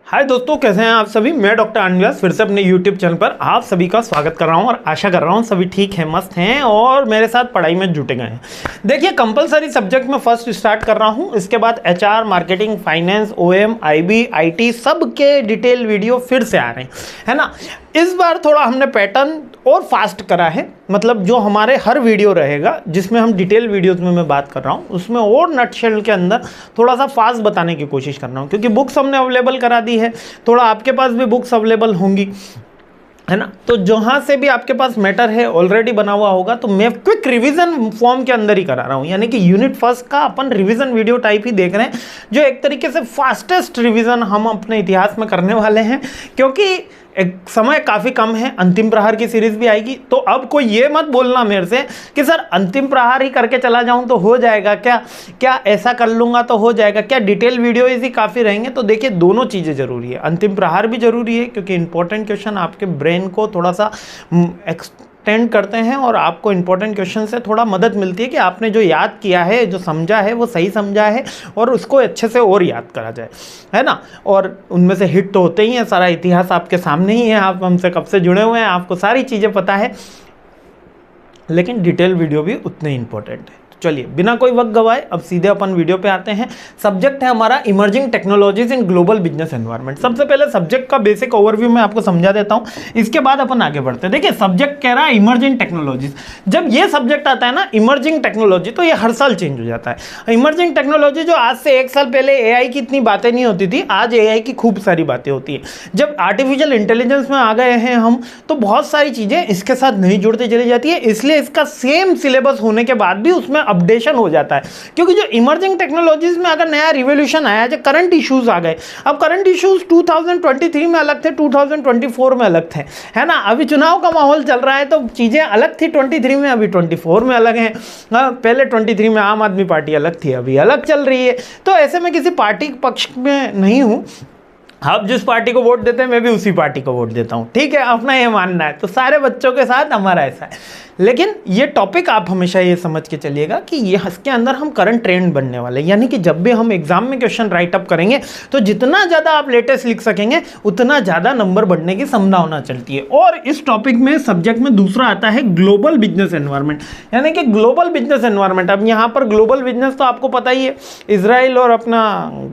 हाय दोस्तों, कैसे हैं आप सभी। मैं डॉक्टर अनव्यास फिर से अपने यूट्यूब चैनल पर आप सभी का स्वागत कर रहा हूं और आशा कर रहा हूं सभी ठीक हैं, मस्त हैं और मेरे साथ पढ़ाई में जुटे गए हैं। देखिए, कंपलसरी सब्जेक्ट में फर्स्ट स्टार्ट कर रहा हूं, इसके बाद HR, marketing, finance, OM, IB, IT सब के डिटेल वीडियो फिर से आ रहे हैं, है ना। इस बार थोड़ा हमने पैटर्न और फास्ट करा है, मतलब जो हमारे हर वीडियो रहेगा जिसमें हम डिटेल वीडियोस में मैं बात कर रहा हूँ उसमें और नटशेल के अंदर थोड़ा सा फास्ट बताने की कोशिश कर रहा हूँ, क्योंकि बुक्स हमने अवेलेबल करा दी है। थोड़ा आपके पास भी बुक्स अवेलेबल होंगी, है ना। तो जहाँ से भी आपके पास मैटर है ऑलरेडी बना हुआ होगा, तो मैं क्विक रिवीजन फॉर्म के अंदर ही करा रहा हूँ, यानी कि यूनिट फर्स्ट का अपन रिवीजन वीडियो टाइप ही देख रहे हैं, जो एक तरीके से फास्टेस्ट रिवीजन हम अपने इतिहास में करने वाले हैं, क्योंकि एक समय काफ़ी कम है। अंतिम प्रहार की सीरीज भी आएगी, तो अब कोई ये मत बोलना मेरे से कि सर अंतिम प्रहार ही करके चला जाऊं तो हो जाएगा क्या ऐसा कर लूंगा तो हो जाएगा क्या, डिटेल वीडियो ही काफ़ी रहेंगे। तो देखिए, दोनों चीज़ें ज़रूरी है, अंतिम प्रहार भी ज़रूरी है क्योंकि इंपॉर्टेंट क्वेश्चन आपके ब्रेन को थोड़ा सा एक्सटेंड करते हैं और आपको इंपॉर्टेंट क्वेश्चन से थोड़ा मदद मिलती है कि आपने जो याद किया है, जो समझा है वो सही समझा है और उसको अच्छे से और याद करा जाए, है ना। और उनमें से हिट तो होते ही हैं, सारा इतिहास आपके सामने ही है, आप हमसे कब से जुड़े हुए हैं, आपको सारी चीज़ें पता है, लेकिन डिटेल वीडियो भी उतने इंपॉर्टेंट है। चलिए, बिना कोई वक्त गवाए अब सीधे अपन वीडियो पे आते हैं। सब्जेक्ट है हमारा emerging technologies in global business environment. सबसे पहले सब्जेक्ट का बेसिक ओवरव्यू मैं आपको समझा देता हूं, इसके बाद अपन आगे बढ़ते हैं। देखिए, सब्जेक्ट कह रहा है इमर्जिंग टेक्नोलॉजीज। जब ये सब्जेक्ट आता है ना, इमर्जिंग टेक्नोलॉजी, तो ये हर साल चेंज हो जाता है। इमर्जिंग टेक्नोलॉजी जो आज से 1 साल पहले एआई की इतनी बातें नहीं होती थी, आज एआई की खूब सारी बातें होती है। जब आर्टिफिशियल इंटेलिजेंस में आ गए हैं हम, तो बहुत सारी चीजें इसके साथ नहीं जुड़ती चली जाती है, इसलिए इसका सेम सिलेबस होने के बाद भी उसमें अपडेशन हो जाता है। क्योंकि जो इमर्जिंग टेक्नोलॉजीज में अगर नया रिवोल्यूशन आया, जो करंट इश्यूज आ गए, अब करंट इश्यूज 2023 में अलग थे, 2024 में अलग थे, है ना। अभी चुनाव का माहौल चल रहा है तो चीजें अलग थी 23 में, अभी 24 में अलग हैं। पहले 23 में आम आदमी पार्टी अलग थी, अभी अलग चल रही है। तो ऐसे में किसी पार्टी के पक्ष में नहीं हूं, आप जिस पार्टी को वोट देते हैं मैं भी उसी पार्टी को वोट देता हूं, ठीक है, अपना ये मानना है। तो सारे बच्चों के साथ हमारा ऐसा है, लेकिन ये टॉपिक आप हमेशा ये समझ के चलिएगा कि ये इसके अंदर हम करंट ट्रेंड बनने वाले हैं, यानी कि जब भी हम एग्जाम में क्वेश्चन राइट अप करेंगे तो जितना ज़्यादा आप लेटेस्ट लिख सकेंगे उतना ज़्यादा नंबर बढ़ने की संभावना चलती है। और इस टॉपिक में सब्जेक्ट में दूसरा आता है ग्लोबल बिजनेस एनवायरनमेंट, यानी कि ग्लोबल बिजनेस एनवायरनमेंट। अब यहाँ पर ग्लोबल बिजनेस तो आपको पता ही है, इसराइल और अपना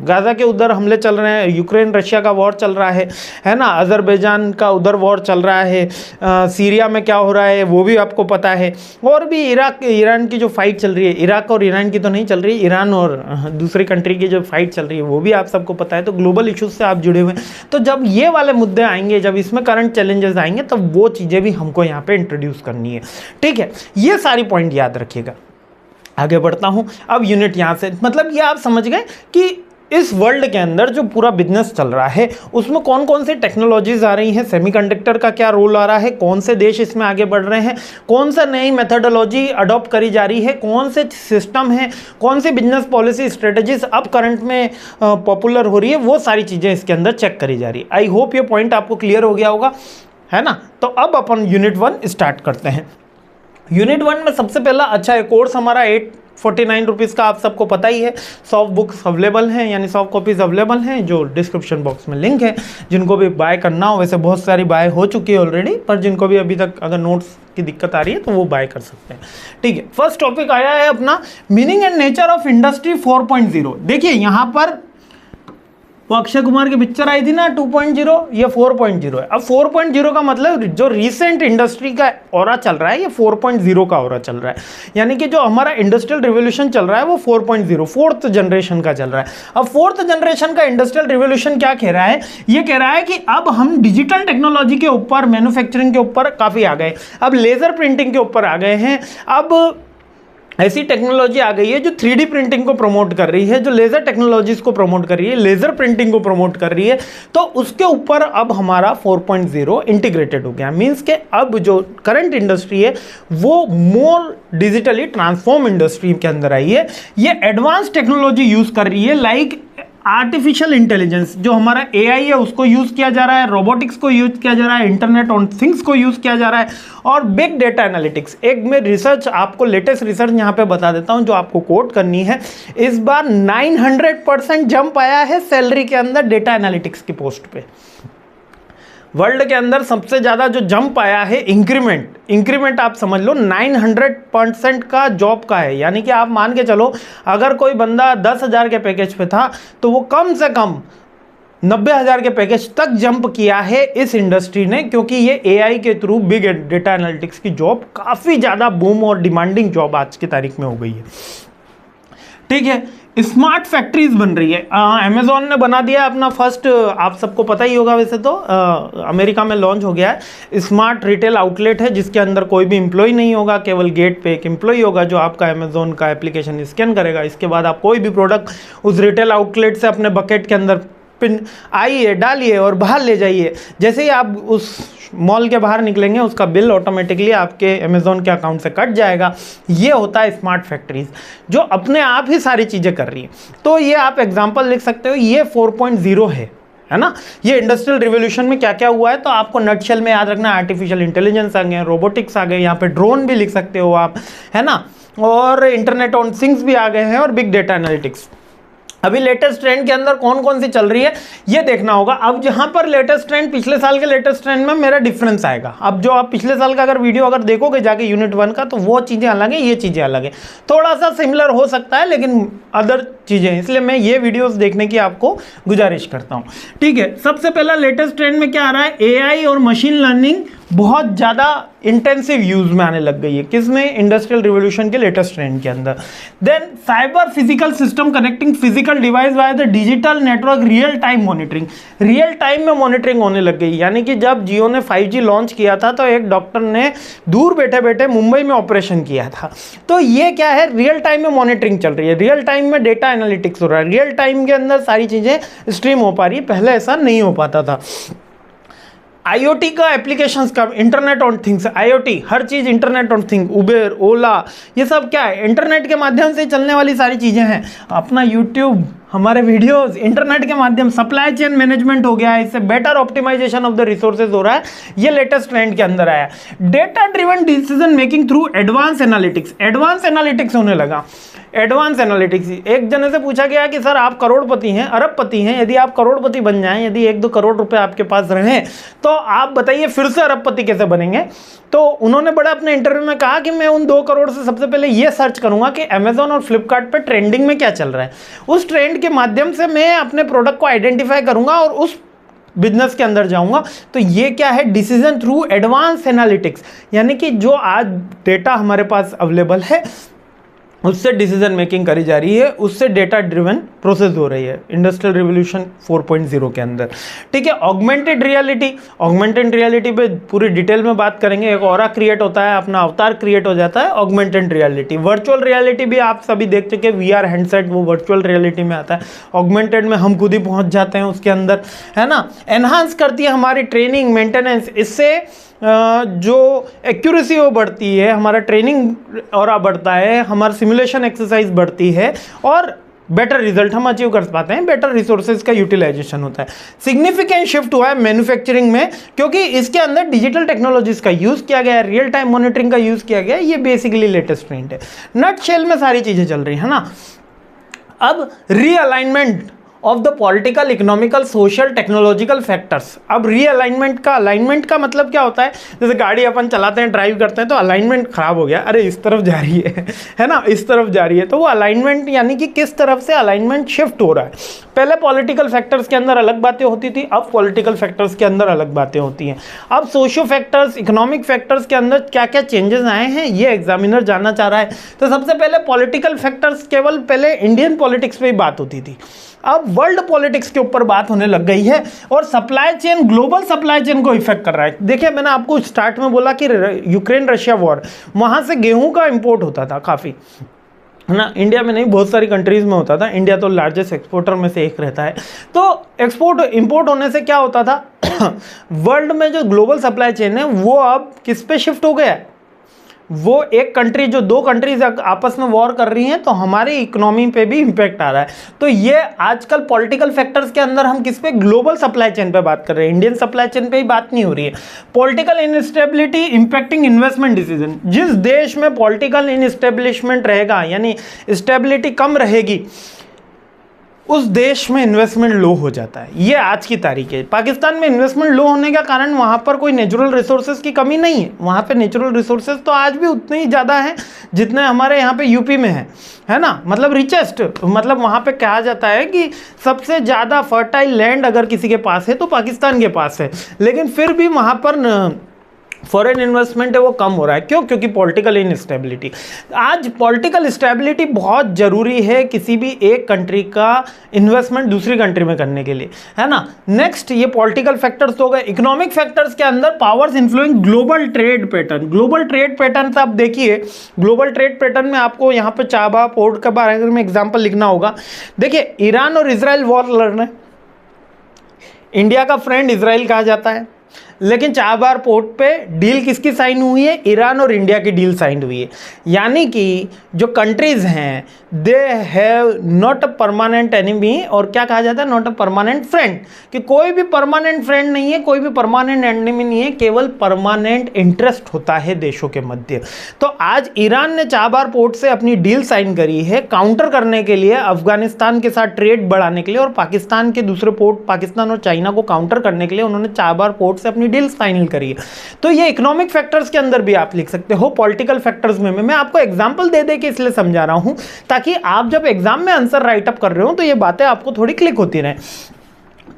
गाजा के उधर हमले चल रहे हैं, यूक्रेन रशिया का वॉर चल रहा है ना, अजरबैजान का उधर वॉर चल रहा है, सीरिया में क्या हो रहा है वो भी आपको पता है, और भी इराक ईरान की जो फाइट चल रही है, इराक और ईरान की तो नहीं चल रही, ईरान और दूसरी कंट्री की जो फाइट चल रही है वो भी आप सबको पता है। तो ग्लोबल इश्यूज से आप जुड़े हुए हैं, तो जब ये वाले मुद्दे आएंगे, जब इसमें करंट चैलेंजेस आएंगे, तब वो चीज़ें भी हमको यहाँ पे इंट्रोड्यूस करनी है, ठीक है। ये सारी पॉइंट याद रखिएगा। आगे बढ़ता हूँ अब यूनिट यहाँ से, मतलब ये आप समझ गए कि इस वर्ल्ड के अंदर जो पूरा बिजनेस चल रहा है उसमें कौन कौन सी टेक्नोलॉजीज आ रही हैं, सेमीकंडक्टर का क्या रोल आ रहा है, कौन से देश इसमें आगे बढ़ रहे हैं, कौन सा नई मेथडोलॉजी अडॉप्ट करी जा रही है, कौन से सिस्टम है, कौन सी बिजनेस पॉलिसी स्ट्रेटजीज अब करंट में पॉपुलर हो रही है, वो सारी चीज़ें इसके अंदर चेक करी जा रही है। आई होप ये पॉइंट आपको क्लियर हो गया होगा, है ना। तो अब अपन यूनिट 1 स्टार्ट करते हैं। यूनिट 1 में सबसे पहला अच्छा है कोर्स हमारा 849 रुपीज़ का, आप सबको पता ही है। 100 बुक्स अवेलेबल हैं, यानी 100 कॉपीज़ अवेलेबल हैं, जो डिस्क्रिप्शन बॉक्स में लिंक है। जिनको भी बाय करना हो, वैसे बहुत सारी बाय हो चुकी है ऑलरेडी, पर जिनको भी अभी तक अगर नोट्स की दिक्कत आ रही है तो वो बाय कर सकते हैं, ठीक है। फर्स्ट टॉपिक आया है अपना meaning and nature of industry 4.0। देखिए, यहाँ पर वो अक्षय कुमार की पिक्चर आई थी ना 2.0, ये 4.0 है। अब 4.0 का मतलब जो रिसेंट इंडस्ट्री का ऑरा चल रहा है, ये 4.0 का ऑरा चल रहा है, यानी कि जो हमारा इंडस्ट्रियल रिवोल्यूशन चल रहा है वो 4.0 फोर्थ जनरेशन का चल रहा है। अब फोर्थ जनरेशन का इंडस्ट्रियल रिवोल्यूशन क्या कह रहा है, ये कह रहा है कि अब हम डिजिटल टेक्नोलॉजी के ऊपर, मैन्युफैक्चरिंग के ऊपर काफ़ी आ गए, अब लेज़र प्रिंटिंग के ऊपर आ गए हैं, अब ऐसी टेक्नोलॉजी आ गई है जो 3D प्रिंटिंग को प्रमोट कर रही है, जो लेज़र टेक्नोलॉजीज को प्रमोट कर रही है, लेज़र प्रिंटिंग को प्रमोट कर रही है। तो उसके ऊपर अब हमारा 4.0 इंटीग्रेटेड हो गया। मींस के अब जो करंट इंडस्ट्री है वो मोर डिजिटली ट्रांसफॉर्म इंडस्ट्री के अंदर आई है। ये एडवांस टेक्नोलॉजी यूज़ कर रही है, लाइक आर्टिफिशियल इंटेलिजेंस, जो हमारा एआई है उसको यूज किया जा रहा है, रोबोटिक्स को यूज किया जा रहा है, इंटरनेट ऑन थिंग्स को यूज किया जा रहा है, और बिग डेटा एनालिटिक्स। एक मैं रिसर्च आपको लेटेस्ट रिसर्च यहाँ पे बता देता हूँ जो आपको कोट करनी है। इस बार 900% जंप आया है सैलरी के अंदर डेटा एनालिटिक्स की पोस्ट पे। वर्ल्ड के अंदर सबसे ज़्यादा जो जंप आया है इंक्रीमेंट आप समझ लो 900% का जॉब का है। यानी कि आप मान के चलो अगर कोई बंदा 10,000 के पैकेज पे था तो वो कम से कम 90,000 के पैकेज तक जंप किया है इस इंडस्ट्री ने, क्योंकि ये एआई के थ्रू बिग डेटा एनालिटिक्स की जॉब काफ़ी ज़्यादा बूम और डिमांडिंग जॉब आज की तारीख में हो गई है। ठीक है, स्मार्ट फैक्ट्रीज बन रही है। अमेजोन ने बना दिया अपना फर्स्ट, आप सबको पता ही होगा वैसे तो, अमेरिका में लॉन्च हो गया है स्मार्ट रिटेल आउटलेट है, जिसके अंदर कोई भी एम्प्लॉय नहीं होगा, केवल गेट पे एक एम्प्लॉय होगा जो आपका अमेजोन का एप्लीकेशन स्कैन करेगा। इसके बाद आप कोई भी प्रोडक्ट उस रिटेल आउटलेट से अपने बकेट के अंदर पिन आइए डालिए और बाहर ले जाइए। जैसे ही आप उस मॉल के बाहर निकलेंगे उसका बिल ऑटोमेटिकली आपके अमेजोन के अकाउंट से कट जाएगा। ये होता है स्मार्ट फैक्ट्रीज जो अपने आप ही सारी चीज़ें कर रही है। तो ये आप एग्जांपल लिख सकते हो, ये 4.0 है ना। ये इंडस्ट्रियल रिवोल्यूशन में क्या क्या हुआ है तो आपको नटशेल में याद रखना। आर्टिफिशियल इंटेलिजेंस आ गए, रोबोटिक्स आ गए, यहाँ पे ड्रोन भी लिख सकते हो आप, है ना, और इंटरनेट ऑन थिंग्स भी आ गए हैं, और बिग डेटा एनालिटिक्स। अभी लेटेस्ट ट्रेंड के अंदर कौन कौन सी चल रही है ये देखना होगा। अब जहां पर लेटेस्ट ट्रेंड, पिछले साल के लेटेस्ट ट्रेंड में मेरा डिफरेंस आएगा। अब जो आप पिछले साल का अगर वीडियो अगर देखोगे जाके यूनिट 1 का, तो वो चीज़ें अलग है, ये चीज़ें अलग है, थोड़ा सा सिमिलर हो सकता है लेकिन अदर चीज़ें, इसलिए मैं ये वीडियोस देखने की आपको गुजारिश करता हूँ। ठीक है, सबसे पहला लेटेस्ट ट्रेंड में क्या आ रहा है, एआई और मशीन लर्निंग बहुत ज़्यादा इंटेंसिव यूज में आने लग गई है। किसमें, इंडस्ट्रियल रिवोल्यूशन के लेटेस्ट ट्रेंड के अंदर। Then cyber physical system connecting physical device by the digital network, real time monitoring, real time में मॉनिटरिंग होने लग गई। यानी कि जब जियो ने 5G लॉन्च किया था तो एक डॉक्टर ने दूर बैठे बैठे मुंबई में ऑपरेशन किया था। तो ये क्या है, रियल टाइम में मॉनिटरिंग चल रही है, रियल टाइम में डेटा एनालिटिक्स हो रहा है, रियल टाइम के अंदर सारी चीज़ें स्ट्रीम हो पा रही है, पहले ऐसा नहीं हो पाता था। IoT का एप्लीकेशंस का, इंटरनेट ऑन थिंग्स, IoT हर चीज़ internet on thing, Uber, Ola, ये सब क्या है, इंटरनेट के माध्यम से चलने वाली सारी चीज़ें हैं। अपना यूट्यूब, हमारे वीडियोस इंटरनेट के माध्यम, सप्लाई चेन मैनेजमेंट हो गया है, इससे better optimisation of the resources हो रहा है। ये लेटेस्ट ट्रेंड के अंदर आया। Data driven decision making through advance analytics, advance analytics होने लगा। एडवांस एनालिटिक्स, एक जने से पूछा गया कि सर आप करोड़पति हैं, अरबपति हैं, यदि आप करोड़पति बन जाएं, यदि 1-2 करोड़ रुपए आपके पास रहें तो आप बताइए फिर से अरबपति कैसे बनेंगे। तो उन्होंने बड़ा अपने इंटरव्यू में कहा कि मैं उन 2 करोड़ से सबसे पहले ये सर्च करूंगा कि अमेजोन और फ्लिपकार्ट पे ट्रेंडिंग में क्या चल रहा है, उस ट्रेंड के माध्यम से मैं अपने प्रोडक्ट को आइडेंटिफाई करूंगा और उस बिजनेस के अंदर जाऊंगा। तो ये क्या है, डिसीजन थ्रू एडवांस एनालिटिक्स, यानी कि जो आज डेटा हमारे पास अवेलेबल है उससे डिसीजन मेकिंग करी जा रही है, उससे डेटा ड्रिवन प्रोसेस हो रही है इंडस्ट्रियल रिवोल्यूशन 4.0 के अंदर। ठीक है, ऑगमेंटेड रियलिटी, ऑगमेंटेड रियलिटी पे पूरी डिटेल में बात करेंगे। एक ऑरा क्रिएट होता है, अपना अवतार क्रिएट हो जाता है, ऑगमेंटेड रियलिटी। वर्चुअल रियलिटी भी आप सभी देख चुके, VR हैंडसेट वो वर्चुअल रियलिटी में आता है। ऑगमेंटेड में हम खुद ही पहुंच जाते हैं उसके अंदर, है ना। एनहांस करती है हमारी ट्रेनिंग मेंटेनेंस, इससे जो एक्यूरेसी वो बढ़ती है, हमारा ट्रेनिंग और बढ़ता है, हमारा सिमुलेशन एक्सरसाइज बढ़ती है और बेटर रिजल्ट हम अचीव कर पाते हैं, बेटर रिसोर्सेज का यूटिलाइजेशन होता है। सिग्निफिकेंट शिफ्ट हुआ है मैन्युफैक्चरिंग में, क्योंकि इसके अंदर डिजिटल टेक्नोलॉजीज का यूज किया गया है, रियल टाइम मॉनिटरिंग का यूज किया गया है। ये बेसिकली लेटेस्ट ट्रेंड है, नट शेल में सारी चीजें चल रही है ना। अब realignment of the political, economical, social, technological factors. अब रीअलाइनमेंट का, अलाइनमेंट का मतलब क्या होता है, जैसे गाड़ी अपन चलाते हैं, ड्राइव करते हैं तो अलाइनमेंट खराब हो गया, अरे इस तरफ जा रही है ना, इस तरफ जा रही है, तो वो अलाइनमेंट यानी कि किस तरफ से अलाइनमेंट शिफ्ट हो रहा है। पहले पॉलिटिकल फैक्टर्स के अंदर अलग बातें होती थी, अब पॉलिटिकल फैक्टर्स के अंदर अलग बातें होती हैं। अब सोशियो फैक्टर्स, इकोनॉमिक फैक्टर्स के अंदर क्या क्या चेंजेस आए हैं ये एग्जामिनर जानना चाह रहा है। तो सबसे पहले पॉलिटिकल फैक्टर्स, केवल पहले इंडियन पॉलिटिक्स पे ही बात होती थी, अब वर्ल्ड पॉलिटिक्स के ऊपर बात होने लग गई है। और supply chain, global supply chain को इफेक्ट कर रहा है। देखिए मैंने आपको स्टार्ट में बोला कि यूक्रेन रशिया वॉर, वहां से गेहूं का इंपोर्ट होता था काफी, है ना, इंडिया में नहीं, बहुत सारी कंट्रीज में होता था। इंडिया तो लार्जेस्ट एक्सपोर्टर में से एक रहता है। तो एक्सपोर्ट इंपोर्ट होने से क्या होता था वर्ल्ड में जो ग्लोबल सप्लाई चेन है वो अब किस पे शिफ्ट हो गया है, वो एक कंट्री, जो दो कंट्रीज आपस में वॉर कर रही हैं, तो हमारी इकोनॉमी पे भी इंपैक्ट आ रहा है। तो ये आजकल पॉलिटिकल फैक्टर्स के अंदर हम किस पे, ग्लोबल सप्लाई चेन पे बात कर रहे हैं, इंडियन सप्लाई चेन पे ही बात नहीं हो रही है। Political instability impacting investment decision, जिस देश में पॉलिटिकल इनस्टेब्लिशमेंट रहेगा, यानी स्टेबिलिटी कम रहेगी, उस देश में इन्वेस्टमेंट लो हो जाता है। ये आज की तारीख है। पाकिस्तान में इन्वेस्टमेंट लो होने का कारण वहाँ पर कोई नेचुरल रिसोर्सेज की कमी नहीं है, वहाँ पे नेचुरल रिसोर्सेज तो आज भी उतने ही ज़्यादा हैं जितने हमारे यहाँ पे यूपी में है ना, मतलब रिचेस्ट, मतलब वहाँ पे कहा जाता है कि सबसे ज़्यादा फर्टाइल लैंड अगर किसी के पास है तो पाकिस्तान के पास है, लेकिन फिर भी वहाँ पर फॉरेन इन्वेस्टमेंट है वो कम हो रहा है। क्यों? क्योंकि पॉलिटिकल इनस्टेबिलिटी। आज पॉलिटिकल स्टेबिलिटी बहुत ज़रूरी है किसी भी एक कंट्री का इन्वेस्टमेंट दूसरी कंट्री में करने के लिए, है ना। नेक्स्ट, ये पॉलिटिकल फैक्टर्स हो गए। इकोनॉमिक फैक्टर्स के अंदर powers influence global trade pattern. Global trade pattern से आप देखिए, ग्लोबल ट्रेड पैटर्न में आपको यहाँ पर चाबा पोर्ट का बारे में एग्जाम्पल लिखना होगा। देखिए, ईरान और इसराइल वॉर लड़ रहे हैं, इंडिया का फ्रेंड इसराइल कहा जाता है, लेकिन चाबहार पोर्ट पे डील किसकी साइन हुई है? ईरान और इंडिया की डील साइन हुई है। यानी कि जो कंट्रीज हैं they have not a permanent enemy, और क्या कहा जाता है? नॉट अ परमानेंट फ्रेंड, कि कोई भी परमानेंट फ्रेंड नहीं है, कोई भी परमानेंट एनिमी नहीं है, केवल परमानेंट इंटरेस्ट होता है देशों के मध्य। तो आज ईरान ने चाबहार पोर्ट से अपनी डील साइन करी है काउंटर करने के लिए, अफगानिस्तान के साथ ट्रेड बढ़ाने के लिए, और पाकिस्तान के दूसरे पोर्ट, पाकिस्तान और चाइना को काउंटर करने के लिए उन्होंने चाबहार पोर्ट से अपनी डील फाइनल करी है। तो ये इकोनॉमिक फैक्टर्स के अंदर भी आप लिख सकते हो, पॉलिटिकल फैक्टर्स में मैं आपको एग्जांपल दे के इसलिए समझा रहा हूं ताकि आप जब एग्जाम में आंसर राइट अप कर रहे हो तो ये बातें आपको थोड़ी क्लिक होती रहे।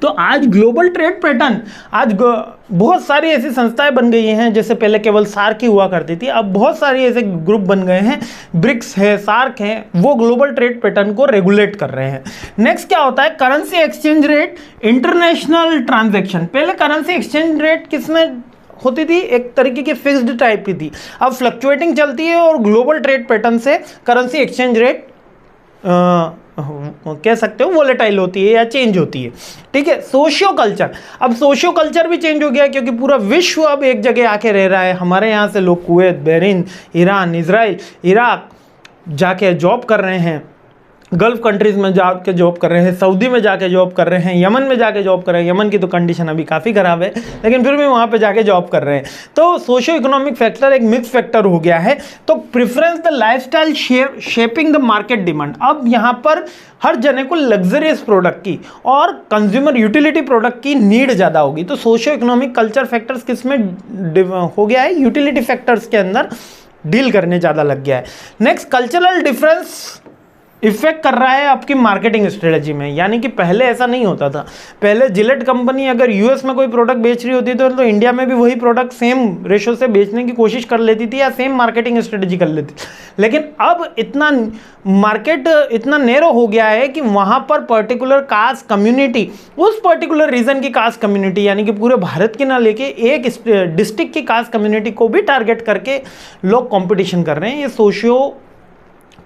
तो आज ग्लोबल ट्रेड पैटर्न, आज बहुत सारी ऐसी संस्थाएं बन गई हैं, जैसे पहले केवल सार्क ही हुआ करती थी, अब बहुत सारी ऐसे ग्रुप बन गए हैं, ब्रिक्स है, सार्क है, वो ग्लोबल ट्रेड पैटर्न को रेगुलेट कर रहे हैं। नेक्स्ट क्या होता है? Currency exchange rate, international transaction. पहले करेंसी एक्सचेंज रेट किसमें होती थी? एक तरीके की फिक्स्ड टाइप की थी, अब फ्लक्चुएटिंग चलती है, और ग्लोबल ट्रेड पैटर्न से करेंसी एक्सचेंज रेट कह सकते हो वोलेटाइल होती है या चेंज होती है। ठीक है। सोशियो कल्चर, अब सोशियो कल्चर भी चेंज हो गया, क्योंकि पूरा विश्व अब एक जगह आके रह रहा है। हमारे यहाँ से लोग Kuwait, Bahrain, Iran, Israel, Iraq जाके जॉब कर रहे हैं, गल्फ कंट्रीज में जाके जॉब कर रहे हैं, सऊदी में जाके जॉब कर रहे हैं, यमन में जाके जॉब कर रहे हैं। यमन की तो कंडीशन अभी काफ़ी ख़राब है, लेकिन फिर भी वहाँ पे जाके जॉब कर रहे हैं। तो सोशियो इकोनॉमिक फैक्टर एक मिक्स फैक्टर हो गया है। तो preference the lifestyle shaping the market demand. अब यहाँ पर हर जने को लग्जरियस प्रोडक्ट की और कंज्यूमर यूटिलिटी प्रोडक्ट की नीड ज़्यादा होगी। तो सोशियो इकोनॉमिक कल्चर फैक्टर्स किस में हो गया है? यूटिलिटी फैक्टर्स के अंदर डील करने ज़्यादा लग गया है। नेक्स्ट, कल्चरल डिफरेंस इफेक्ट कर रहा है आपकी मार्केटिंग स्ट्रेटजी में। यानी कि पहले ऐसा नहीं होता था। पहले जिलेट कंपनी अगर यूएस में कोई प्रोडक्ट बेच रही होती तो इंडिया में भी वही प्रोडक्ट सेम रेशो से बेचने की कोशिश कर लेती थी या सेम मार्केटिंग स्ट्रेटजी कर लेती थी। लेकिन अब इतना मार्केट इतना नैरो हो गया है कि वहाँ पर पर्टिकुलर कास्ट कम्युनिटी, उस पर्टिकुलर रीजन की कास्ट कम्युनिटी, यानी कि पूरे भारत की ना लेके एक डिस्ट्रिक्ट की कास्ट कम्युनिटी को भी टारगेट करके लोग कॉम्पिटिशन कर रहे हैं। ये सोशियो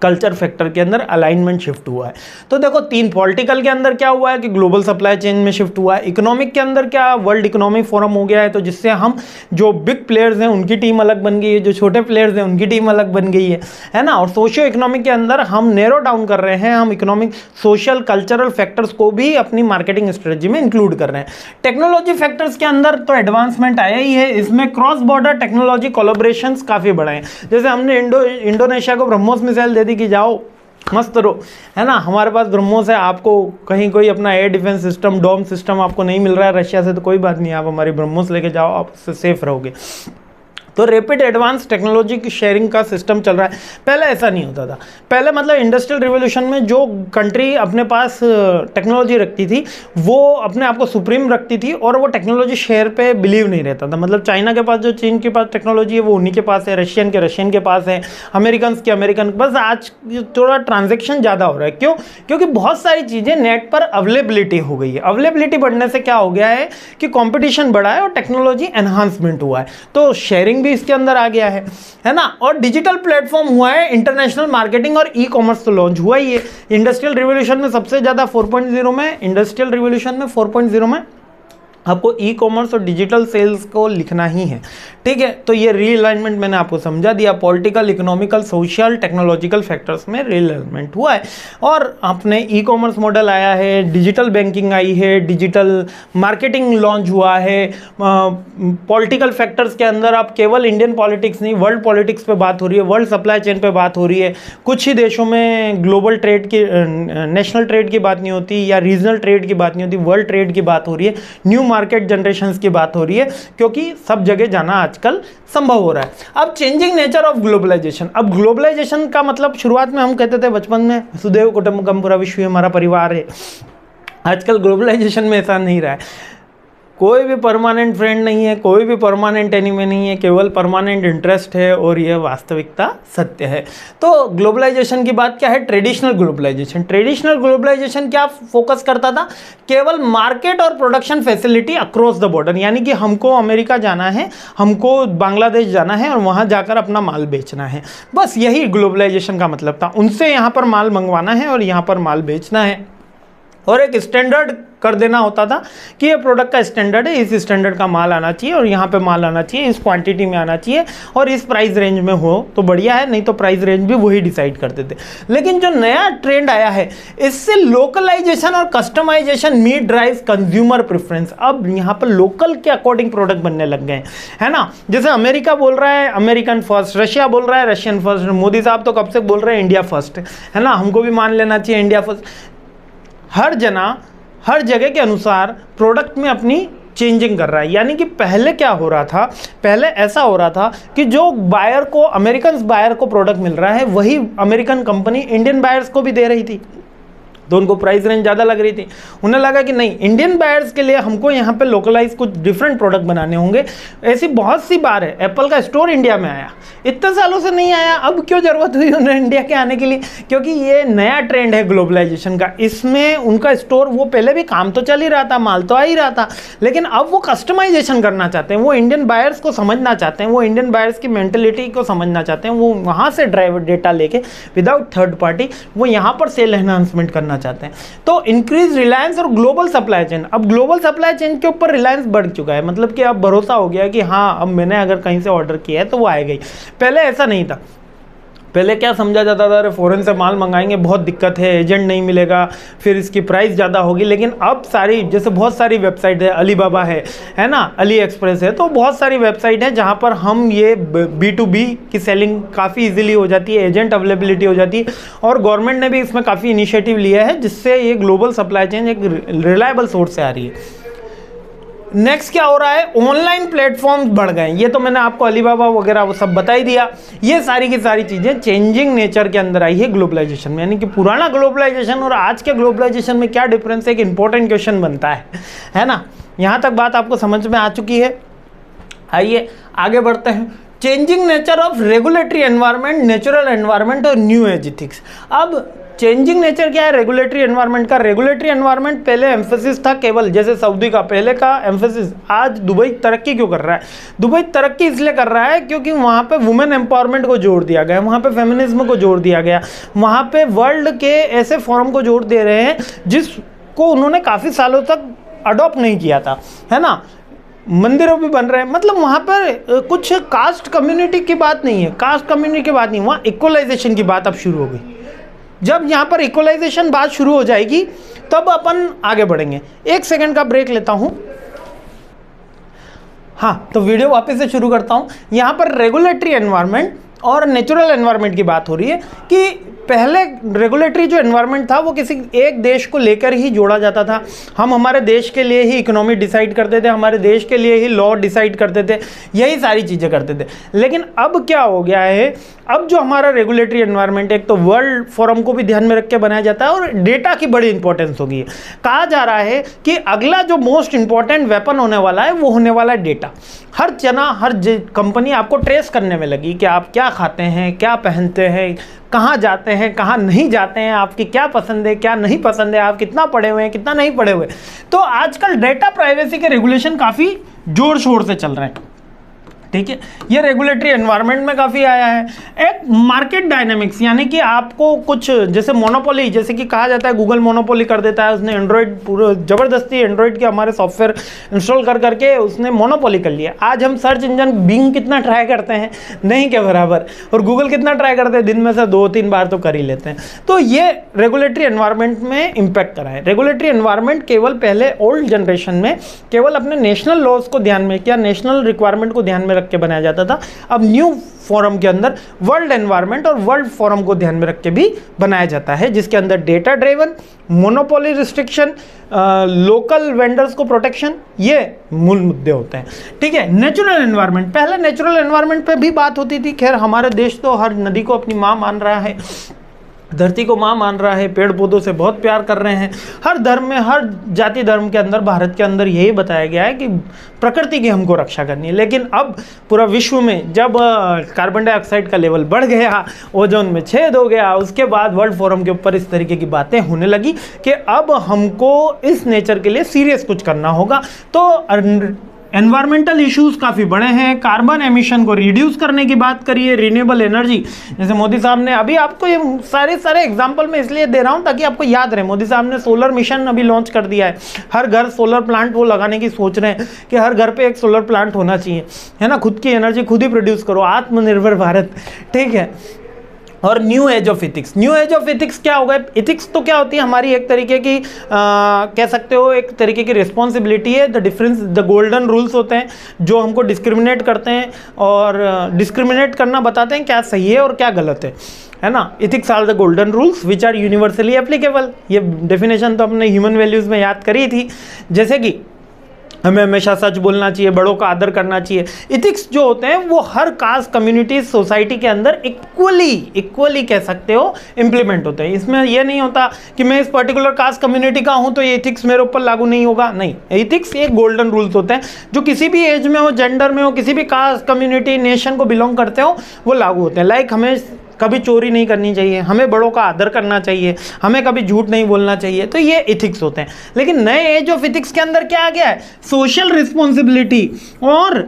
कल्चर फैक्टर के अंदर अलाइनमेंट शिफ्ट हुआ है। तो देखो, तीन, पॉलिटिकल के अंदर क्या हुआ है कि ग्लोबल सप्लाई चेन में शिफ्ट हुआ है। इकोनॉमिक के अंदर क्या, वर्ल्ड इकोनॉमिक फोरम हो गया है, तो जिससे हम जो बिग प्लेयर्स हैं उनकी टीम अलग बन गई है, जो छोटे प्लेयर्स हैं उनकी टीम अलग बन गई है ना। और सोशियो इकोनॉमिक के अंदर हम नैरो डाउन कर रहे हैं, हम इकोनॉमिक, सोशल, कल्चरल फैक्टर्स को भी अपनी मार्केटिंग स्ट्रेटजी में इंक्लूड कर रहे हैं। टेक्नोलॉजी फैक्टर्स के अंदर तो एडवांसमेंट आया ही है, इसमें क्रॉस बॉर्डर टेक्नोलॉजी कोलैबोरेशंस काफ़ी बढ़े हैं। जैसे हमने इंडोनेशिया को ब्रह्मोस मिसाइल दे दी कि जाओ मस्त रहो, है ना। हमारे पास ब्रह्मोस है, आपको कहीं कोई अपना एयर डिफेंस सिस्टम, डोम सिस्टम आपको नहीं मिल रहा है रशिया से, तो कोई बात नहीं, आप हमारी ब्रह्मोस लेके जाओ, आप उससे सेफ रहोगे। तो रैपिड एडवांस टेक्नोलॉजी की शेयरिंग का सिस्टम चल रहा है। पहले ऐसा नहीं होता था। पहले मतलब इंडस्ट्रियल रिवॉल्यूशन में जो कंट्री अपने पास टेक्नोलॉजी रखती थी वो अपने आप को सुप्रीम रखती थी और वो टेक्नोलॉजी शेयर पे बिलीव नहीं रहता था। मतलब चाइना के पास जो चीन के पास टेक्नोलॉजी है वो उन्हीं के पास है, रशियन के पास है, अमेरिकन के अमेरिकन। बस आज थोड़ा ट्रांजेक्शन ज़्यादा हो रहा है। क्यों? क्योंकि बहुत सारी चीज़ें नेट पर अवेलेबिलिटी हो गई है। अवेलेबिलिटी बढ़ने से क्या हो गया है कि कॉम्पिटिशन बढ़ा है और टेक्नोलॉजी एनहांसमेंट हुआ है, तो शेयरिंग भी इसके अंदर आ गया है ना। और डिजिटल प्लेटफॉर्म हुआ है, इंटरनेशनल मार्केटिंग और ई कॉमर्स तो लॉन्च हुआ ही है। इंडस्ट्रियल रिवॉल्यूशन में सबसे ज्यादा 4.0 में, इंडस्ट्रियल रिवॉल्यूशन में 4.0 में आपको ई कॉमर्स और डिजिटल सेल्स को लिखना ही है, ठीक है। तो ये रीअलाइनमेंट मैंने आपको समझा दिया, political, economical, social, technological factors में रीअलाइनमेंट हुआ है। और अपने ई कॉमर्स मॉडल आया है, डिजिटल बैंकिंग आई है, डिजिटल मार्केटिंग लॉन्च हुआ है। पॉलिटिकल फैक्टर्स के अंदर आप केवल इंडियन पॉलिटिक्स नहीं, वर्ल्ड पॉलिटिक्स पे बात हो रही है, वर्ल्ड सप्लाई चेन पे बात हो रही है। कुछ ही देशों में ग्लोबल ट्रेड की, नेशनल ट्रेड की बात नहीं होती या रीजनल ट्रेड की बात नहीं होती, वर्ल्ड ट्रेड की बात हो रही है, न्यू मार्केट जनरेशंस की बात हो रही है, क्योंकि सब जगह जाना आजकल संभव हो रहा है। अब चेंजिंग नेचर ऑफ ग्लोबलाइजेशन। अब ग्लोबलाइजेशन का मतलब शुरुआत में हम कहते थे बचपन में वसुधैव कुटुंबकम पूरा विश्व हमारा परिवार है। आजकल ग्लोबलाइजेशन में ऐसा नहीं रहा है, कोई भी परमानेंट फ्रेंड नहीं है, कोई भी परमानेंट एनिमी नहीं है, केवल परमानेंट इंटरेस्ट है, और यह वास्तविकता सत्य है। तो ग्लोबलाइजेशन की बात क्या है? Traditional globalisation. ट्रेडिशनल ग्लोबलाइजेशन क्या फोकस करता था? केवल मार्केट और production facility across the border, यानी कि हमको अमेरिका जाना है, हमको बांग्लादेश जाना है और वहाँ जाकर अपना माल बेचना है, बस यही ग्लोबलाइजेशन का मतलब था। उनसे यहाँ पर माल मंगवाना है और यहाँ पर माल बेचना है, और एक स्टैंडर्ड कर देना होता था कि ये प्रोडक्ट का स्टैंडर्ड है, इस स्टैंडर्ड का माल आना चाहिए और यहाँ पे माल आना चाहिए, इस क्वांटिटी में आना चाहिए और इस प्राइस रेंज में हो तो बढ़िया है, नहीं तो प्राइस रेंज भी वही डिसाइड करते थे। लेकिन जो नया ट्रेंड आया है, इससे लोकलाइजेशन और customisation meet drives consumer preference. अब यहाँ पर लोकल के अकॉर्डिंग प्रोडक्ट बनने लग गए है ना। जैसे अमेरिका बोल रहा है अमेरिकन फर्स्ट, रशिया बोल रहा है रशियन फर्स्ट, मोदी साहब तो कब से बोल रहे हैं इंडिया फर्स्ट, है ना, हमको भी मान लेना चाहिए इंडिया फर्स्ट। हर जना हर जगह के अनुसार प्रोडक्ट में अपनी चेंजिंग कर रहा है। यानी कि पहले क्या हो रहा था, पहले ऐसा हो रहा था कि जो बायर को, अमेरिकन बायर को प्रोडक्ट मिल रहा है, वही अमेरिकन कंपनी इंडियन बायर्स को भी दे रही थी, तो उनको प्राइस रेंज ज़्यादा लग रही थी। उन्हें लगा कि नहीं, इंडियन बायर्स के लिए हमको यहाँ पे लोकलाइज कुछ डिफरेंट प्रोडक्ट बनाने होंगे। ऐसी बहुत सी बार है एप्पल का स्टोर इंडिया में आया, इतने सालों से नहीं आया, अब क्यों ज़रूरत हुई उन्हें इंडिया के आने के लिए? क्योंकि ये नया ट्रेंड है ग्लोबलाइजेशन का। इसमें उनका स्टोर, वो पहले भी काम तो चल ही रहा था, माल तो आ ही रहा था, लेकिन अब वो कस्टमाइजेशन करना चाहते हैं, वो इंडियन बायर्स को समझना चाहते हैं, वो इंडियन बायर्स की मेंटलिटी को समझना चाहते हैं, वो वहाँ से ड्राइवर डेटा लेके विदाउट थर्ड पार्टी वो यहाँ पर सेल एनहांसमेंट करना चाहते हैं। तो इंक्रीज रिलायंस और ग्लोबल सप्लाई चेन। अब ग्लोबल सप्लाई चेन के ऊपर रिलायंस बढ़ चुका है, मतलब कि अब भरोसा हो गया कि हाँ, अब मैंने अगर कहीं से ऑर्डर किया है तो वो आएगा ही। पहले ऐसा नहीं था, पहले क्या समझा जाता था, अरे फॉरेन से माल मंगाएंगे बहुत दिक्कत है, एजेंट नहीं मिलेगा, फिर इसकी प्राइस ज़्यादा होगी। लेकिन अब सारी, जैसे बहुत सारी वेबसाइट है, अलीबाबा है ना, अली एक्सप्रेस है, तो बहुत सारी वेबसाइट है जहाँ पर हम ये B2B की सेलिंग काफ़ी इजीली हो जाती है, एजेंट अवेलेबिलिटी हो जाती है, और गवर्नमेंट ने भी इसमें काफ़ी इनिशिएटिव लिया है, जिससे ये ग्लोबल सप्लाई चेन एक रिलायबल सोर्स से आ रही है। नेक्स्ट क्या हो रहा है, ऑनलाइन प्लेटफॉर्म्स बढ़ गए। ये तो मैंने आपको अलीबाबा वगैरह वो सब बता ही दिया। ये सारी की सारी चीज़ें चेंजिंग नेचर के अंदर आई है ग्लोबलाइजेशन में। यानी कि पुराना ग्लोबलाइजेशन और आज के ग्लोबलाइजेशन में क्या डिफरेंस है, एक इंपॉर्टेंट क्वेश्चन बनता है ना। यहाँ तक बात आपको समझ में आ चुकी है। आइए आगे बढ़ते हैं। Changing nature of regulatory environment, natural environment और न्यू एज इथिक्स। अब चेंजिंग नेचर क्या है रेगुलेटरी एनवायरनमेंट का? रेगुलेटरी एनवायरनमेंट पहले एम्फेसिस था केवल, जैसे सऊदी का पहले का एम्फेसिस, आज दुबई तरक्की क्यों कर रहा है? दुबई तरक्की इसलिए कर रहा है क्योंकि वहाँ पे वुमेन एम्पावरमेंट को जोड़ दिया गया, वहाँ पे फेमिनिज्म को जोड़ दिया गया, वहाँ पे वर्ल्ड के ऐसे फोरम को जोड़ दे रहे हैं जिसको उन्होंने काफ़ी सालों तक अडॉप्ट नहीं किया था, है ना। मंदिरों भी बन रहे हैं, मतलब वहाँ पर कुछ कास्ट कम्युनिटी की बात नहीं है, कास्ट कम्युनिटी की बात नहीं, वहाँ इक्वलाइजेशन की बात अब शुरू हो गई। जब यहाँ पर इक्वलाइजेशन बात शुरू हो जाएगी तब अपन आगे बढ़ेंगे। 1 सेकंड का ब्रेक लेता हूँ। हाँ, तो वीडियो वापस से शुरू करता हूँ। यहाँ पर रेगुलेटरी एनवायरनमेंट और नेचुरल एनवायरनमेंट की बात हो रही है कि पहले रेगुलेटरी जो एनवायरनमेंट था वो किसी एक देश को लेकर ही जोड़ा जाता था। हम हमारे देश के लिए ही इकोनॉमी डिसाइड करते थे, हमारे देश के लिए ही लॉ डिसाइड करते थे, यही सारी चीज़ें करते थे। लेकिन अब क्या हो गया है, अब जो हमारा रेगुलेटरी एनवायरनमेंट है, एक तो वर्ल्ड फोरम को भी ध्यान में रख के बनाया जाता है और डेटा की बड़ी इंपॉर्टेंस होगी। कहा जा रहा है कि अगला जो मोस्ट इंपॉर्टेंट वेपन होने वाला है वो होने वाला है डेटा। हर जना, हर कंपनी आपको ट्रेस करने में लगी कि आप क्या खाते हैं, क्या पहनते हैं, कहाँ जाते हैं, कहाँ नहीं जाते हैं, आपकी क्या पसंद है, क्या नहीं पसंद है, आप कितना पढ़े हुए हैं, कितना नहीं पढ़े हुए। तो आजकल डेटा प्राइवेसी के रेगुलेशन काफ़ी जोर शोर से चल रहे हैं, ठीक है, ये रेगुलेटरी एनवायरनमेंट में काफ़ी आया है। एक मार्केट डायनेमिक्स, यानी कि आपको कुछ जैसे मोनोपोली, जैसे कि कहा जाता है गूगल मोनोपोली कर देता है, उसने एंड्रॉयड पूरा ज़बरदस्ती एंड्रॉयड के हमारे सॉफ्टवेयर इंस्टॉल कर करके उसने मोनोपोली कर लिया। आज हम सर्च इंजन बिंग कितना ट्राई करते हैं, नहीं के बराबर, और गूगल कितना ट्राई करते हैं, दिन में से 2-3 बार तो कर ही लेते हैं। तो ये रेगुलेटरी एनवायरनमेंट में इम्पैक्ट करा है। रेगुलेटरी एनवायरनमेंट केवल पहले ओल्ड जनरेशन में केवल अपने नेशनल लॉज को ध्यान में या नेशनल रिक्वायरमेंट को ध्यान में रख के बनाया जाता था। अब न्यू फोरम के अंदर वर्ल्ड एनवायरनमेंट और वर्ल्ड फोरम को ध्यान में रख के भी बनाया जाता है, जिसके अंदर data driven, monopoly restriction, local vendors को प्रोटेक्शन, ये मूल मुद्दे होते हैं। ठीक है, नेचुरल एनवायरनमेंट, पहले नेचुरल एनवायरनमेंट पे भी बात होती थी। खैर हमारे देश तो हर नदी को अपनी माँ मान रहा है, धरती को माँ मान रहा है, पेड़ पौधों से बहुत प्यार कर रहे हैं। हर धर्म में, हर जाति धर्म के अंदर, भारत के अंदर यही बताया गया है कि प्रकृति की हमको रक्षा करनी है। लेकिन अब पूरा विश्व में जब कार्बन डाइऑक्साइड का लेवल बढ़ गया, ओजोन में छेद हो गया, उसके बाद वर्ल्ड फोरम के ऊपर इस तरीके की बातें होने लगी कि अब हमको इस नेचर के लिए सीरियस कुछ करना होगा। तो एनवायरमेंटल इश्यूज काफ़ी बड़े हैं। कार्बन एमिशन को रिड्यूस करने की बात करिए, रिन्यूएबल एनर्जी, जैसे मोदी साहब ने, अभी आपको ये सारे एग्जांपल मैं इसलिए दे रहा हूँ ताकि आपको याद रहे। मोदी साहब ने सोलर मिशन अभी लॉन्च कर दिया है, हर घर सोलर प्लांट वो लगाने की सोच रहे हैं कि हर घर पे एक सोलर प्लांट होना चाहिए, है ना। खुद की एनर्जी खुद ही प्रोड्यूस करो, आत्मनिर्भर भारत, ठीक है। और new age of ethics, new age of ethics क्या होगा? इथिक्स तो क्या होती है? हमारी एक तरीके की कह सकते हो एक तरीके की रिस्पॉन्सिबिलिटी है। The difference, the golden rules होते हैं जो हमको डिस्क्रिमिनेट करते हैं और डिस्क्रिमिनेट करना बताते हैं क्या सही है और क्या गलत है ना। Ethics are the golden rules which are universally applicable. ये डेफिनेशन तो हमने ह्यूमन वैल्यूज़ में याद करी थी, जैसे कि हमें हमेशा सच बोलना चाहिए, बड़ों का आदर करना चाहिए। इथिक्स जो होते हैं वो हर कास्ट, कम्युनिटी, सोसाइटी के अंदर इक्वली कह सकते हो इम्प्लीमेंट होते हैं। इसमें यह नहीं होता कि मैं इस पर्टिकुलर कास्ट कम्युनिटी का हूं तो ये इथिक्स मेरे ऊपर लागू नहीं होगा, नहीं। इथिक्स एक गोल्डन रूल्स होते हैं जो किसी भी एज में हो, जेंडर में हो, किसी भी कास्ट, कम्युनिटी, नेशन को बिलोंग करते हो, वो लागू होते हैं। लाइक हमें कभी चोरी नहीं करनी चाहिए, हमें बड़ों का आदर करना चाहिए, हमें कभी झूठ नहीं बोलना चाहिए, तो ये इथिक्स होते हैं। लेकिन नए एज ऑफ इथिक्स के अंदर क्या आ गया है? सोशल रिस्पॉन्सिबिलिटी और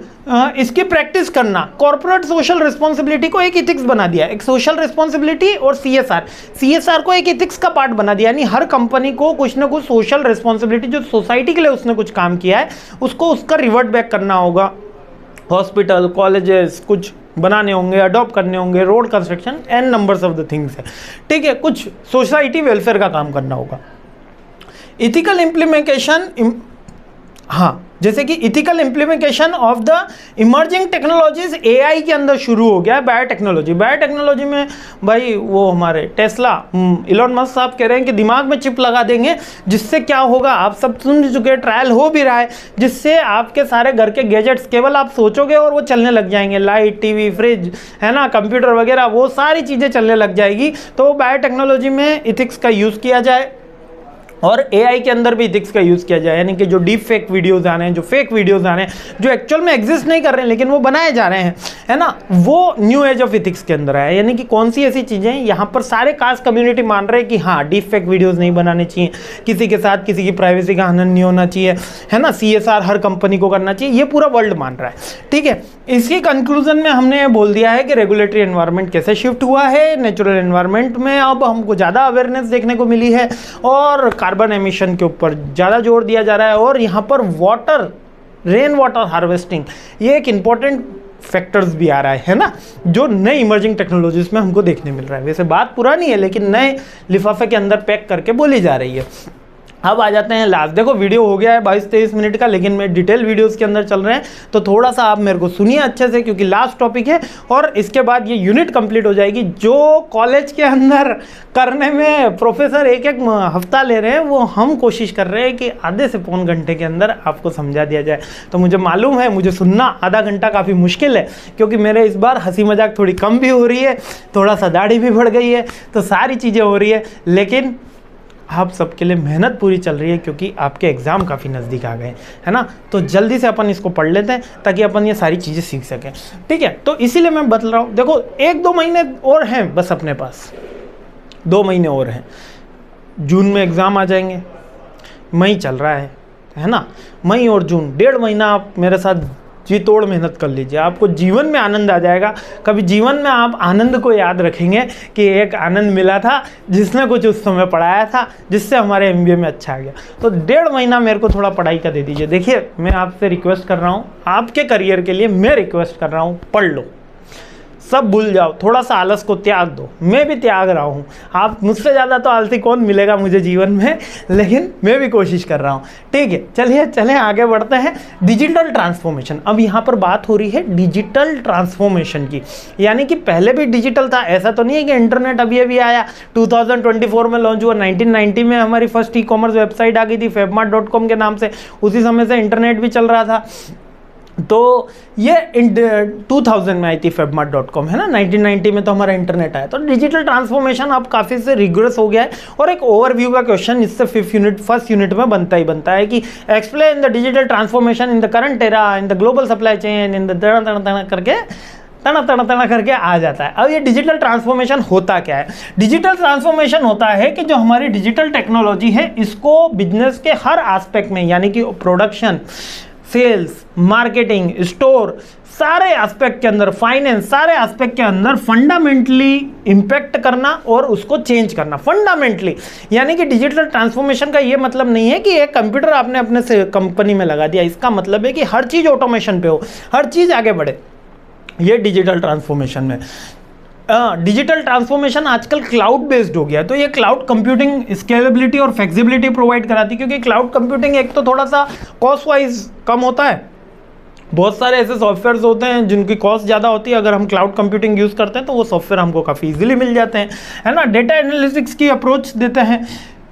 इसकी प्रैक्टिस करना। कॉर्पोरेट सोशल रिस्पॉन्सिबिलिटी को एक इथिक्स बना दिया, एक सोशल रिस्पॉन्सिबिलिटी और सीएसआर को एक इथिक्स का पार्ट बना दिया। यानी हर कंपनी को कुछ ना कुछ सोशल रिस्पॉन्सिबिलिटी, जो सोसाइटी के लिए उसने कुछ काम किया है, उसको उसका रिवर्ट बैक करना होगा। हॉस्पिटल, कॉलेजेस कुछ बनाने होंगे, अडॉप्ट करने होंगे, road construction, and numbers of the things है, ठीक है। कुछ सोसाइटी वेलफेयर का काम करना होगा। इथिकल इम्प्लीमेंटेशन, हाँ, जैसे कि ethical implementation of the emerging technologies AI के अंदर शुरू हो गया है। बायोटेक्नोलॉजी में भाई वो हमारे टेस्ला, इलॉन मस्क साहब कह रहे हैं कि दिमाग में चिप लगा देंगे, जिससे क्या होगा आप सब सुन चुके, ट्रायल हो भी रहा है, जिससे आपके सारे घर के गैजेट्स केवल आप सोचोगे और वो चलने लग जाएंगे। लाइट, टीवी, फ्रिज, है ना, कंप्यूटर वगैरह, वो सारी चीज़ें चलने लग जाएगी। तो बायोटेक्नोलॉजी में इथिक्स का यूज़ किया जाए और एआई के अंदर भी इथिक्स का यूज़ किया जाए। यानी कि जो डीप फेक वीडियोज़ आ रहे हैं, जो फेक वीडियोज़ आ रहे हैं, जो एक्चुअल में एग्जिस्ट नहीं कर रहे हैं लेकिन वो बनाए जा रहे हैं, है ना, वो न्यू एज ऑफ इथिक्स के अंदर है। यानी कि कौन सी ऐसी चीज़ें यहाँ पर सारे कास्ट कम्युनिटी मान रहे हैं कि हाँ, डीप फेक वीडियोज़ नहीं बनाने चाहिए, किसी के साथ किसी की प्राइवेसी का हनन नहीं होना चाहिए, है ना, सीएसआर हर कंपनी को करना चाहिए, ये पूरा वर्ल्ड मान रहा है, ठीक है। इसकी कंक्लूजन में हमने ये बोल दिया है कि रेगुलेटरी एनवायरनमेंट कैसे शिफ्ट हुआ है। नेचुरल एनवायरनमेंट में अब हमको ज़्यादा अवेयरनेस देखने को मिली है और कार्बन एमिशन के ऊपर ज़्यादा जोर दिया जा रहा है। और यहाँ पर वाटर, रेन वाटर हार्वेस्टिंग, ये एक इम्पॉर्टेंट फैक्टर्स भी आ रहा है ना, जो नए इमर्जिंग टेक्नोलॉजीज में हमको देखने मिल रहा है। वैसे बात पुरानी है लेकिन नए लिफाफे के अंदर पैक करके बोली जा रही है। अब आ जाते हैं लास्ट। देखो वीडियो हो गया है 22-23 मिनट का, लेकिन मैं डिटेल वीडियोस के अंदर चल रहे हैं, तो थोड़ा सा आप मेरे को सुनिए अच्छे से, क्योंकि लास्ट टॉपिक है और इसके बाद ये यूनिट कंप्लीट हो जाएगी। जो कॉलेज के अंदर करने में प्रोफेसर एक हफ्ता ले रहे हैं, वो हम कोशिश कर रहे हैं कि आधे से पौन घंटे के अंदर आपको समझा दिया जाए। तो मुझे मालूम है, मुझे सुनना आधा घंटा काफ़ी मुश्किल है, क्योंकि मेरे इस बार हंसी मजाक थोड़ी कम भी हो रही है, थोड़ा सा दाढ़ी भी बढ़ गई है, तो सारी चीज़ें हो रही है, लेकिन आप सबके लिए मेहनत पूरी चल रही है क्योंकि आपके एग्ज़ाम काफ़ी नज़दीक आ गए, है ना। तो जल्दी से अपन इसको पढ़ लेते हैं ताकि अपन ये सारी चीज़ें सीख सकें, ठीक है। तो इसीलिए मैं बता रहा हूँ, देखो 1-2 महीने और हैं बस अपने पास, 2 महीने और हैं, जून में एग्ज़ाम आ जाएंगे, मई चल रहा है ना, मई और जून 1.5 महीना आप मेरे साथ जी तोड़ मेहनत कर लीजिए, आपको जीवन में आनंद आ जाएगा। कभी जीवन में आप आनंद को याद रखेंगे कि एक आनंद मिला था जिसने कुछ उस समय पढ़ाया था जिससे हमारे MBA में अच्छा आ गया। तो 1.5 महीना मेरे को थोड़ा पढ़ाई का दे दीजिए। देखिए मैं आपसे रिक्वेस्ट कर रहा हूँ, आपके करियर के लिए मैं रिक्वेस्ट कर रहा हूँ, पढ़ लो, सब भूल जाओ, थोड़ा सा आलस को त्याग दो। मैं भी त्याग रहा हूँ, आप मुझसे ज़्यादा तो आलसी कौन मिलेगा मुझे जीवन में, लेकिन मैं भी कोशिश कर रहा हूँ। ठीक है, चलिए चलें आगे बढ़ते हैं। डिजिटल ट्रांसफॉर्मेशन, अब यहाँ पर बात हो रही है डिजिटल ट्रांसफॉर्मेशन की, यानी कि पहले भी डिजिटल था, ऐसा तो नहीं है कि इंटरनेट अभी अभी आया। 2024 में लॉन्च हुआ, 1990 में हमारी फर्स्ट ई-कॉमर्स वेबसाइट आ गई थी febmart.com के नाम से, उसी समय से इंटरनेट भी चल रहा था। तो ये 2000 में आई थी febmart.com, है ना, 1990 में तो हमारा इंटरनेट आया। तो डिजिटल ट्रांसफॉर्मेशन अब काफ़ी से रिग्रेस हो गया है। और एक ओवरव्यू का क्वेश्चन इससे फर्स्ट यूनिट में बनता ही बनता है कि explain the digital transformation in the current era in the global supply chain in the करके आ जाता है। अब ये डिजिटल ट्रांसफॉर्मेशन होता क्या है? डिजिटल ट्रांसफॉर्मेशन होता है कि जो हमारी डिजिटल टेक्नोलॉजी है इसको बिजनेस के हर एस्पेक्ट में, यानी कि प्रोडक्शन, सेल्स, मार्केटिंग, स्टोर, सारे एस्पेक्ट के अंदर, फाइनेंस, सारे एस्पेक्ट के अंदर फंडामेंटली इंपैक्ट करना और उसको चेंज करना फंडामेंटली। यानी कि डिजिटल ट्रांसफॉर्मेशन का ये मतलब नहीं है कि एक कंप्यूटर आपने अपने से कंपनी में लगा दिया, इसका मतलब है कि हर चीज़ ऑटोमेशन पे हो, हर चीज़ आगे बढ़े। ये डिजिटल ट्रांसफॉर्मेशन में डिजिटल ट्रांसफॉर्मेशन आजकल क्लाउड बेस्ड हो गया है। तो ये क्लाउड कंप्यूटिंग स्केलेबिलिटी और फ्लेक्सिबिलिटी प्रोवाइड कराती है, क्योंकि क्लाउड कंप्यूटिंग एक तो थोड़ा सा कॉस्ट वाइज कम होता है, बहुत सारे ऐसे सॉफ्टवेयर्स होते हैं जिनकी कॉस्ट ज़्यादा होती है, अगर हम क्लाउड कंप्यूटिंग यूज़ करते हैं तो वो सॉफ्टवेयर हमको काफ़ी इजीली मिल जाते हैं, है ना। डेटा एनालिटिक्स की अप्रोच देते हैं,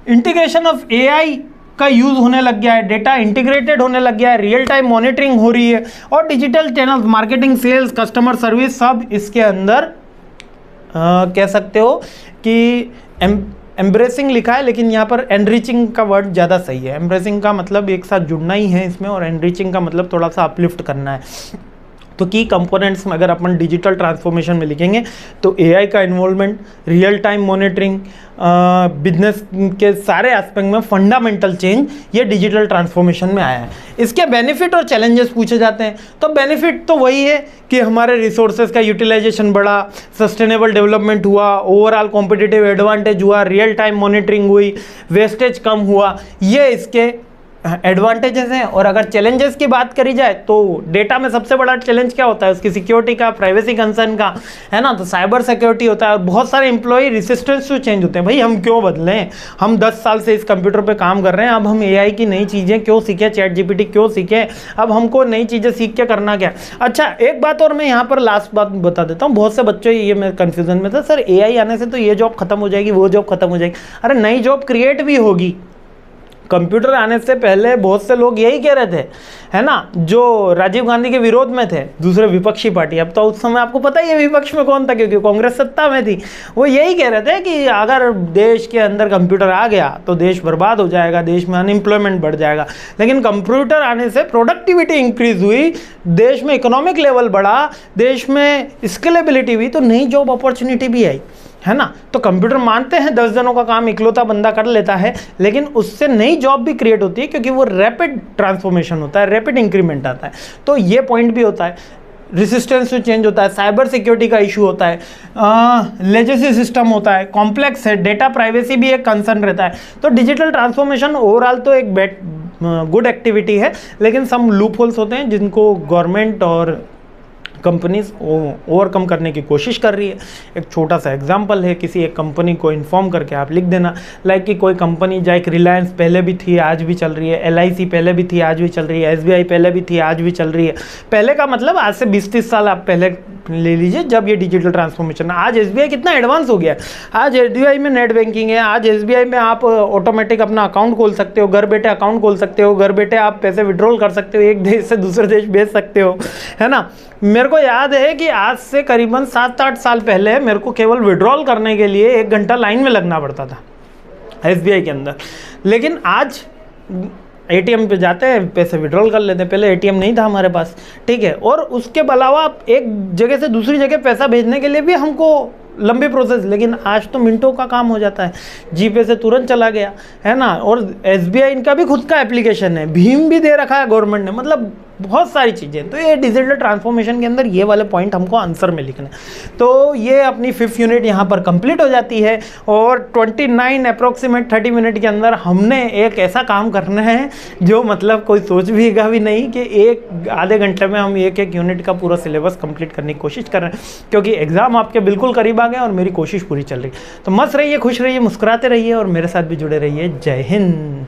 इंटीग्रेशन ऑफ AI का यूज़ होने लग गया है, डेटा इंटीग्रेटेड होने लग गया है, रियल टाइम मॉनिटरिंग हो रही है, और digital channels, marketing, sales, customer service, सब इसके अंदर कह सकते हो कि एम्ब्रेसिंग लिखा है, लेकिन यहाँ पर एनरिचिंग का वर्ड ज़्यादा सही है। एम्ब्रेसिंग का मतलब एक साथ जुड़ना ही है इसमें, और एनरिचिंग का मतलब थोड़ा सा अपलिफ्ट करना है। तो की कंपोनेंट्स में अगर अपन डिजिटल ट्रांसफॉर्मेशन में लिखेंगे तो AI का involvement, real time monitoring, business के सारे एस्पेक्ट में फंडामेंटल चेंज, ये डिजिटल ट्रांसफॉर्मेशन में आया है। इसके बेनिफिट और चैलेंजेस पूछे जाते हैं, तो बेनिफिट तो वही है कि हमारे रिसोर्सेज का यूटिलाइजेशन बढ़ा, सस्टेनेबल डेवलपमेंट हुआ, ओवरऑल कॉम्पिटिटिव एडवांटेज हुआ, रियल टाइम मॉनिटरिंग हुई, वेस्टेज कम हुआ, ये इसके एडवांटेजेस हैं। और अगर चैलेंजेस की बात करी जाए तो डेटा में सबसे बड़ा चैलेंज क्या होता है? उसकी सिक्योरिटी का, प्राइवेसी कंसर्न का, है ना। तो साइबर सिक्योरिटी होता है, और बहुत सारे एम्प्लॉय रेसिस्टेंस टू चेंज होते हैं। भाई हम क्यों बदलें, हम 10 साल से इस कंप्यूटर पे काम कर रहे हैं, अब हम AI की नई चीज़ें क्यों सीखें, ChatGPT क्यों सीखें, अब हमको नई चीज़ें सीख के करना क्या। अच्छा, एक बात और मैं यहाँ पर लास्ट बात बता देता हूँ, बहुत से बच्चों ये मैं कन्फ्यूजन में था, सर AI आने से तो ये जॉब खत्म हो जाएगी, वो जॉब खत्म हो जाएगी। अरे नई जॉब क्रिएट भी होगी। कंप्यूटर आने से पहले बहुत से लोग यही कह रहे थे, है ना, जो राजीव गांधी के विरोध में थे, दूसरे विपक्षी पार्टी। अब तो उस समय आपको पता ही है विपक्ष में कौन था, क्योंकि कांग्रेस सत्ता में थी। वो यही कह रहे थे कि अगर देश के अंदर कंप्यूटर आ गया तो देश बर्बाद हो जाएगा, देश में अनएम्प्लॉयमेंट बढ़ जाएगा। लेकिन कंप्यूटर आने से प्रोडक्टिविटी इंक्रीज हुई, देश में इकोनॉमिक लेवल बढ़ा, देश में स्केलेबिलिटी हुई, तो नई जॉब अपॉर्चुनिटी भी आई, है ना। तो कंप्यूटर मानते हैं 10 जनों का काम इकलौता बंदा कर लेता है, लेकिन उससे नई जॉब भी क्रिएट होती है, क्योंकि वो रैपिड ट्रांसफॉर्मेशन होता है, रैपिड इंक्रीमेंट आता है। तो ये पॉइंट भी होता है, रेसिस्टेंस टू चेंज होता है, साइबर सिक्योरिटी का इशू होता है, लेजेसी सिस्टम होता है, कॉम्प्लेक्स है, डेटा प्राइवेसी भी एक कंसर्न रहता है। तो डिजिटल ट्रांसफॉर्मेशन ओवरऑल तो एक गुड एक्टिविटी है, लेकिन सम लूप होल्स होते हैं जिनको गवर्नमेंट और कंपनीज ओवरकम करने की कोशिश कर रही है। एक छोटा सा एग्जांपल है, किसी एक कंपनी को इन्फॉर्म करके आप लिख देना, लाइक कि कोई कंपनी जाए, रिलायंस पहले भी थी आज भी चल रही है, LIC पहले भी थी आज भी चल रही है, SBI पहले भी थी आज भी चल रही है। पहले का मतलब आज से 20-30 साल आप पहले ले लीजिए, जब ये डिजिटल ट्रांसफॉर्मेशन। आज SBI कितना एडवांस हो गया है, आज SBI में नेट बैंकिंग है, आज SBI में आप ऑटोमेटिक अपना अकाउंट खोल सकते हो, घर बैठे अकाउंट खोल सकते हो, घर बैठे आप पैसे विड्रॉल कर सकते हो, एक देश से दूसरे देश भेज सकते हो, है ना। मेरे को याद है कि आज से करीबन 7-8 साल पहले मेरे को केवल विड्रॉल करने के लिए 1 घंटा लाइन में लगना पड़ता था SBI के अंदर, लेकिन आज ATM पे जाते हैं, पैसे विड्रॉल कर लेते हैं। पहले ATM नहीं था हमारे पास, ठीक है। और उसके अलावा एक जगह से दूसरी जगह पैसा भेजने के लिए भी हमको लंबी प्रोसेस, लेकिन आज तो मिनटों का काम हो जाता है, जीपे से तुरंत चला गया, है ना। और SBI इनका भी खुद का एप्लीकेशन है, भीम भी दे रखा है गवर्नमेंट ने, मतलब बहुत सारी चीज़ें। तो ये डिजिटल ट्रांसफॉर्मेशन के अंदर ये वाले पॉइंट हमको आंसर में लिखना है। तो ये अपनी 5th यूनिट यहाँ पर कंप्लीट हो जाती है और 29 अप्रोक्सीमेट 30 मिनट के अंदर हमने एक ऐसा काम करना है जो मतलब कोई सोच भी नहीं कि एक आधे घंटे में हम एक एक यूनिट का पूरा सिलेबस कंप्लीट करने की कोशिश कर रहे हैं, क्योंकि एग्जाम आपके बिल्कुल करीब आ गए और मेरी कोशिश पूरी चल रही है। तो मस्त रहिए, खुश रहिए, मुस्कुराते रहिए और मेरे साथ भी जुड़े रहिए। जय हिंद।